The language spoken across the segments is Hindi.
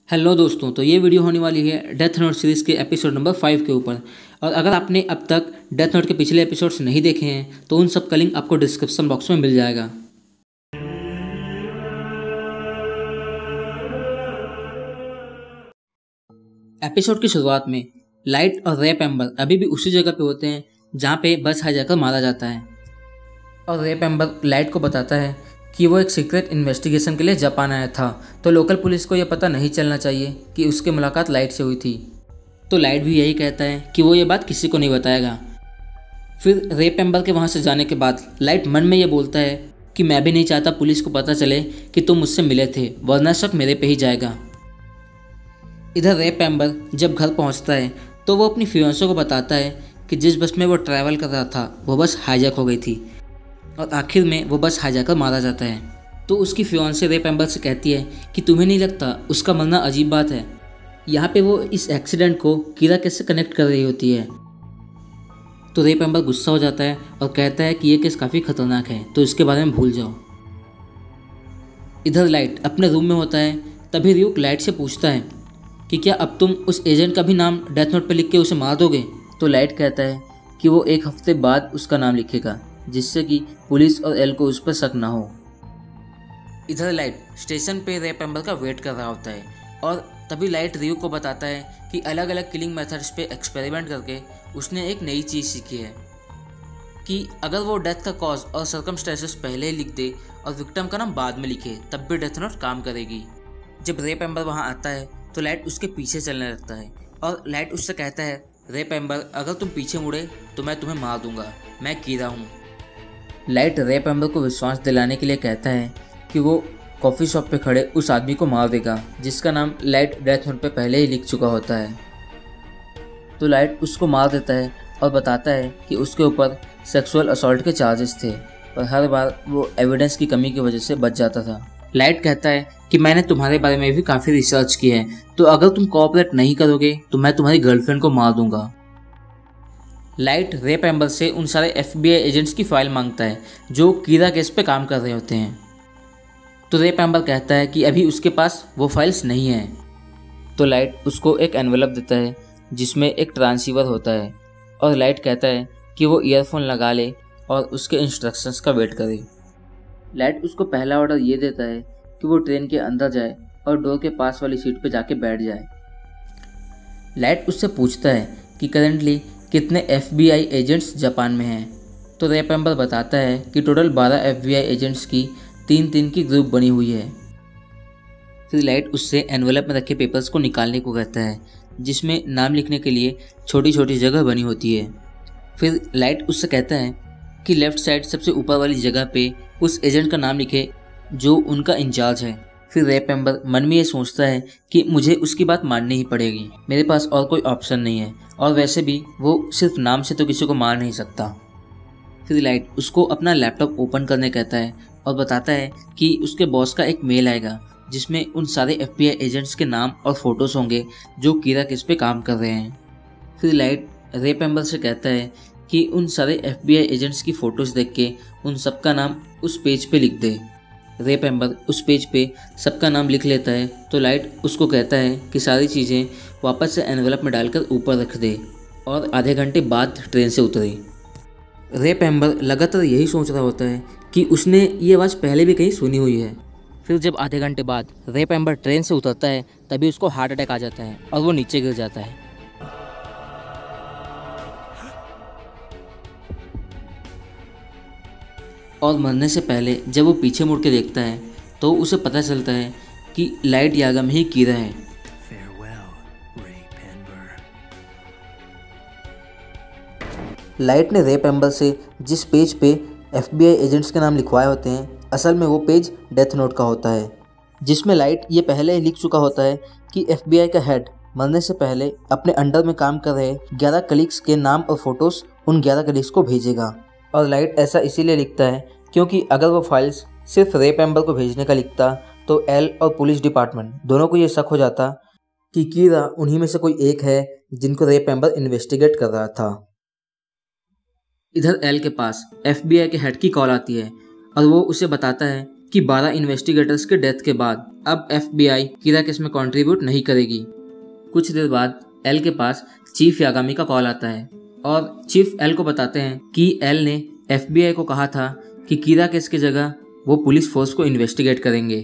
हेलो दोस्तों, तो ये वीडियो होने वाली है डेथ नोट सीरीज़ के एपिसोड नंबर 5 के ऊपर। और अगर आपने अब तक डेथ नोट के पिछले एपिसोड्स नहीं देखे हैं तो उन सब का लिंक आपको डिस्क्रिप्शन बॉक्स में मिल जाएगा। एपिसोड की शुरुआत में लाइट और रैप एम्बर अभी भी उसी जगह पे होते हैं जहाँ पे बस हाईजैकर मारा जाता है। और रैप एम्बर लाइट को बताता है कि वो एक सीक्रेट इन्वेस्टिगेशन के लिए जापान आया था, तो लोकल पुलिस को यह पता नहीं चलना चाहिए कि उसकी मुलाकात लाइट से हुई थी। तो लाइट भी यही कहता है कि वो ये बात किसी को नहीं बताएगा। फिर रैप एम्बर के वहाँ से जाने के बाद लाइट मन में ये बोलता है कि मैं भी नहीं चाहता पुलिस को पता चले कि तुम मुझसे मिले थे, वरना शक मेरे पे ही जाएगा। इधर रैप एम्बर जब घर पहुँचता है तो वो अपनी फियांसे को बताता है कि जिस बस में वो ट्रैवल कर रहा था वो बस हाईजैक हो गई थी और आखिर में वो बस हाईजैकर मारा जाता है। तो उसकी फियांसे रैप एम्बर से कहती है कि तुम्हें नहीं लगता उसका मरना अजीब बात है। यहाँ पे वो इस एक्सीडेंट को कीरा कैसे कनेक्ट कर रही होती है। तो रैप एम्बर गुस्सा हो जाता है और कहता है कि ये केस काफ़ी खतरनाक है, तो इसके बारे में भूल जाओ। इधर लाइट अपने रूम में होता है, तभी रियूक लाइट से पूछता है कि क्या अब तुम उस एजेंट का भी नाम डेथ नोट पर लिख के उसे मार दोगे। तो लाइट कहता है कि वो एक हफ्ते बाद उसका नाम लिखेगा, जिससे कि पुलिस और एल को उस पर शक ना हो। इधर लाइट स्टेशन पे रैप एम्बर का वेट कर रहा होता है और तभी लाइट रियू को बताता है कि अलग अलग किलिंग मेथड्स पे एक्सपेरिमेंट करके उसने एक नई चीज़ सीखी है कि अगर वो डेथ का कॉज और सर्कमस्टेंसेस पहले ही लिख दे और विक्टिम का नाम बाद में लिखे तब भी डेथ नोट काम करेगी। जब रैप एम्बर वहाँ आता है तो लाइट उसके पीछे चलने लगता है और लाइट उससे कहता है, रैप एम्बर अगर तुम पीछे मुड़े तो मैं तुम्हें मार दूंगा, मैं कीरा हूँ। लाइट रैप एम्बर को विश्वास दिलाने के लिए कहता है कि वो कॉफ़ी शॉप पे खड़े उस आदमी को मार देगा जिसका नाम लाइट डेथ नोट पे पहले ही लिख चुका होता है। तो लाइट उसको मार देता है और बताता है कि उसके ऊपर सेक्सुअल असॉल्ट के चार्जेस थे और हर बार वो एविडेंस की कमी की वजह से बच जाता था। लाइट कहता है कि मैंने तुम्हारे बारे में भी काफ़ी रिसर्च की है, तो अगर तुम कोऑपरेट नहीं करोगे तो मैं तुम्हारी गर्लफ्रेंड को मार दूंगा। लाइट रैप एम्बर से उन सारे FBI एजेंट्स की फाइल मांगता है जो कीरा केस पे काम कर रहे होते हैं। तो रैप एम्बर कहता है कि अभी उसके पास वो फाइल्स नहीं हैं। तो लाइट उसको एक एनवेलप देता है जिसमें एक ट्रांसीवर होता है और लाइट कहता है कि वो ईयरफोन लगा ले और उसके इंस्ट्रक्शंस का वेट करे। लाइट उसको पहला ऑर्डर ये देता है कि वो ट्रेन के अंदर जाए और डोर के पास वाली सीट पर जाके बैठ जाए। लाइट उससे पूछता है कि करेंटली कितने FBI एजेंट्स जापान में हैं। तो रैप एम्बर बताता है कि टोटल 12 FBI एजेंट्स की 3-3 की ग्रुप बनी हुई है। फिर लाइट उससे एनवेलप में रखे पेपर्स को निकालने को कहता है जिसमें नाम लिखने के लिए छोटी छोटी जगह बनी होती है। फिर लाइट उससे कहता है कि लेफ़्ट साइड सबसे ऊपर वाली जगह पे उस एजेंट का नाम लिखे जो उनका इंचार्ज है। फिर रैप एम्बर मन में ये सोचता है कि मुझे उसकी बात माननी ही पड़ेगी, मेरे पास और कोई ऑप्शन नहीं है, और वैसे भी वो सिर्फ नाम से तो किसी को मार नहीं सकता। फिर लाइट उसको अपना लैपटॉप ओपन करने कहता है और बताता है कि उसके बॉस का एक मेल आएगा जिसमें उन सारे FBI एजेंट्स के नाम और फोटोज़ होंगे जो कीरा केस पे काम कर रहे हैं। फिर लाइट रैप एम्बर से कहता है कि उन सारे FBI एजेंट्स की फ़ोटोज़ देख के उन सबका नाम उस पेज पे लिख दे। रैप एम्बर उस पेज पे सबका नाम लिख लेता है तो लाइट उसको कहता है कि सारी चीज़ें वापस से एनवेलप में डालकर ऊपर रख दे और आधे घंटे बाद ट्रेन से उतरे। रैप एम्बर लगातार यही सोच रहा होता है कि उसने ये आवाज़ पहले भी कहीं सुनी हुई है। फिर जब आधे घंटे बाद रैप एम्बर ट्रेन से उतरता है तभी उसको हार्ट अटैक आ जाता है और वो नीचे गिर जाता है। और मरने से पहले जब वो पीछे मुड़ के देखता है तो उसे पता चलता है कि लाइट यागा में ही कीरा है। लाइट ने रैप एम्बर से जिस पेज पे FBI एजेंट्स के नाम लिखवाए होते हैं, असल में वो पेज डेथ नोट का होता है जिसमें लाइट ये पहले ही लिख चुका होता है कि FBI का हेड मरने से पहले अपने अंडर में काम कर रहे 11 कलीग्स के नाम और फोटोज़ उन 11 कलीग्स को भेजेगा। और लाइट ऐसा इसीलिए लिखता है क्योंकि अगर वो फाइल्स सिर्फ रैप एम्बर को भेजने का लिखता तो एल और पुलिस डिपार्टमेंट दोनों को ये शक हो जाता कि कीरा उन्हीं में से कोई एक है जिनको रैप एम्बर इन्वेस्टिगेट कर रहा था। इधर एल के पास FBI के हेड की कॉल आती है और वो उसे बताता है कि 12 इन्वेस्टिगेटर्स के डेथ के बाद अब FBI कीरा केस में कंट्रीब्यूट नहीं करेगी। कुछ देर बाद एल के पास चीफ यागामी का कॉल आता है और चीफ एल को बताते हैं कि एल ने FBI को कहा था कि कीरा केस की जगह वो पुलिस फोर्स को इन्वेस्टिगेट करेंगे।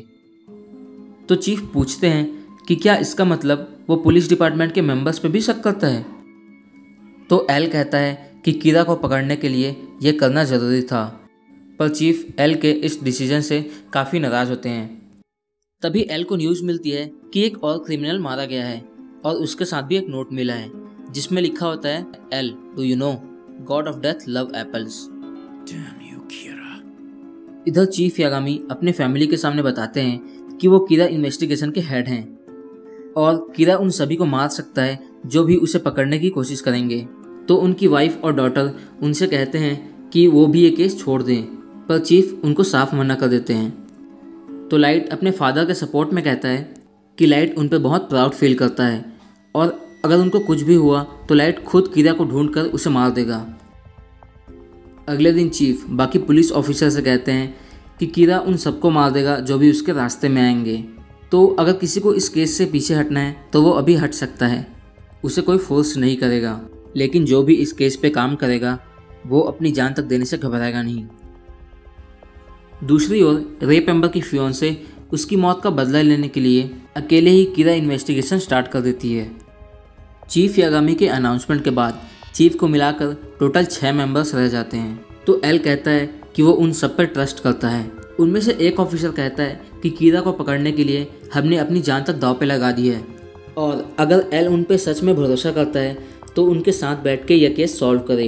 तो चीफ पूछते हैं कि क्या इसका मतलब वो पुलिस डिपार्टमेंट के मेंबर्स पे भी शक करता है। तो एल कहता है कि कीरा को पकड़ने के लिए ये करना ज़रूरी था, पर चीफ एल के इस डिसीजन से काफ़ी नाराज़ होते हैं। तभी एल को न्यूज़ मिलती है कि एक और क्रिमिनल मारा गया है और उसके साथ भी एक नोट मिला है जिसमें लिखा होता है, L do you know God of death love apples. इधर चीफ यागामी अपने फैमिली के सामने बताते हैं कि वो कीरा इन्वेस्टिगेशन के हेड हैं और कीरा उन सभी को मार सकता है जो भी उसे पकड़ने की कोशिश करेंगे। तो उनकी वाइफ और डॉटर उनसे कहते हैं कि वो भी ये केस छोड़ दें, पर चीफ उनको साफ मना कर देते हैं। तो लाइट अपने फादर के सपोर्ट में कहता है कि लाइट उन पर बहुत प्राउड फील करता है और अगर उनको कुछ भी हुआ तो लाइट खुद कीरा को ढूंढकर उसे मार देगा। अगले दिन चीफ बाकी पुलिस ऑफिसर से कहते हैं कि कीरा उन सबको मार देगा जो भी उसके रास्ते में आएंगे। तो अगर किसी को इस केस से पीछे हटना है तो वो अभी हट सकता है, उसे कोई फोर्स नहीं करेगा, लेकिन जो भी इस केस पे काम करेगा वो अपनी जान तक देने से घबराएगा नहीं। दूसरी ओर रेप एम्बर की फियोंसे उसकी मौत का बदला लेने के लिए अकेले ही कीरा इन्वेस्टिगेशन स्टार्ट कर देती है। चीफ यागामी के अनाउंसमेंट के बाद चीफ को मिलाकर टोटल 6 मेंबर्स रह जाते हैं। तो एल कहता है कि वो उन सब पर ट्रस्ट करता है। उनमें से एक ऑफिसर कहता है कि कीरा को पकड़ने के लिए हमने अपनी जान तक दांव पे लगा दी है और अगर एल उन पे सच में भरोसा करता है तो उनके साथ बैठ के यह केस सॉल्व करे।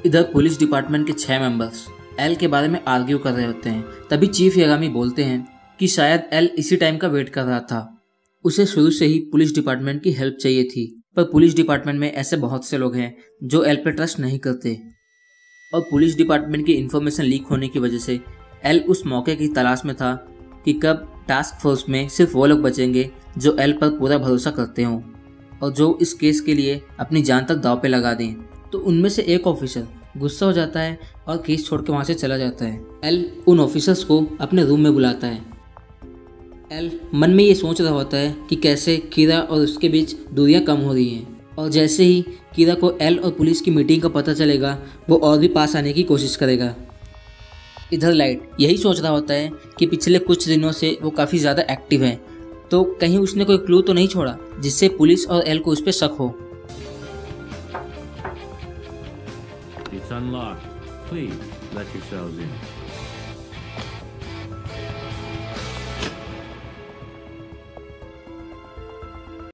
इधर पुलिस डिपार्टमेंट के 6 मेंबर्स एल के बारे में आर्ग्यू कर रहे होते हैं। तभी चीफ यागामी बोलते हैं कि शायद एल इसी टाइम का वेट कर रहा था, उसे शुरू से ही पुलिस डिपार्टमेंट की हेल्प चाहिए थी, पर पुलिस डिपार्टमेंट में ऐसे बहुत से लोग हैं जो एल पे ट्रस्ट नहीं करते और पुलिस डिपार्टमेंट की इन्फॉर्मेशन लीक होने की वजह से एल उस मौके की तलाश में था कि कब टास्क फोर्स में सिर्फ वो लोग बचेंगे जो एल पर पूरा भरोसा करते हों और जो इस केस के लिए अपनी जान तक दांव पे लगा दें। तो उनमें से एक ऑफिसर गुस्सा हो जाता है और केस छोड़ के वहाँ से चला जाता है। एल उन ऑफिसर्स को अपने रूम में बुलाता है। एल मन में ये सोच रहा होता है कि कैसे कीरा और उसके बीच दूरियां कम हो रही हैं और जैसे ही कीरा को एल और पुलिस की मीटिंग का पता चलेगा वो और भी पास आने की कोशिश करेगा। इधर लाइट यही सोच रहा होता है कि पिछले कुछ दिनों से वो काफ़ी ज़्यादा एक्टिव है, तो कहीं उसने कोई क्लू तो नहीं छोड़ा जिससे पुलिस और एल को उस पर शक हो। It's unlocked. Please let yourselves in.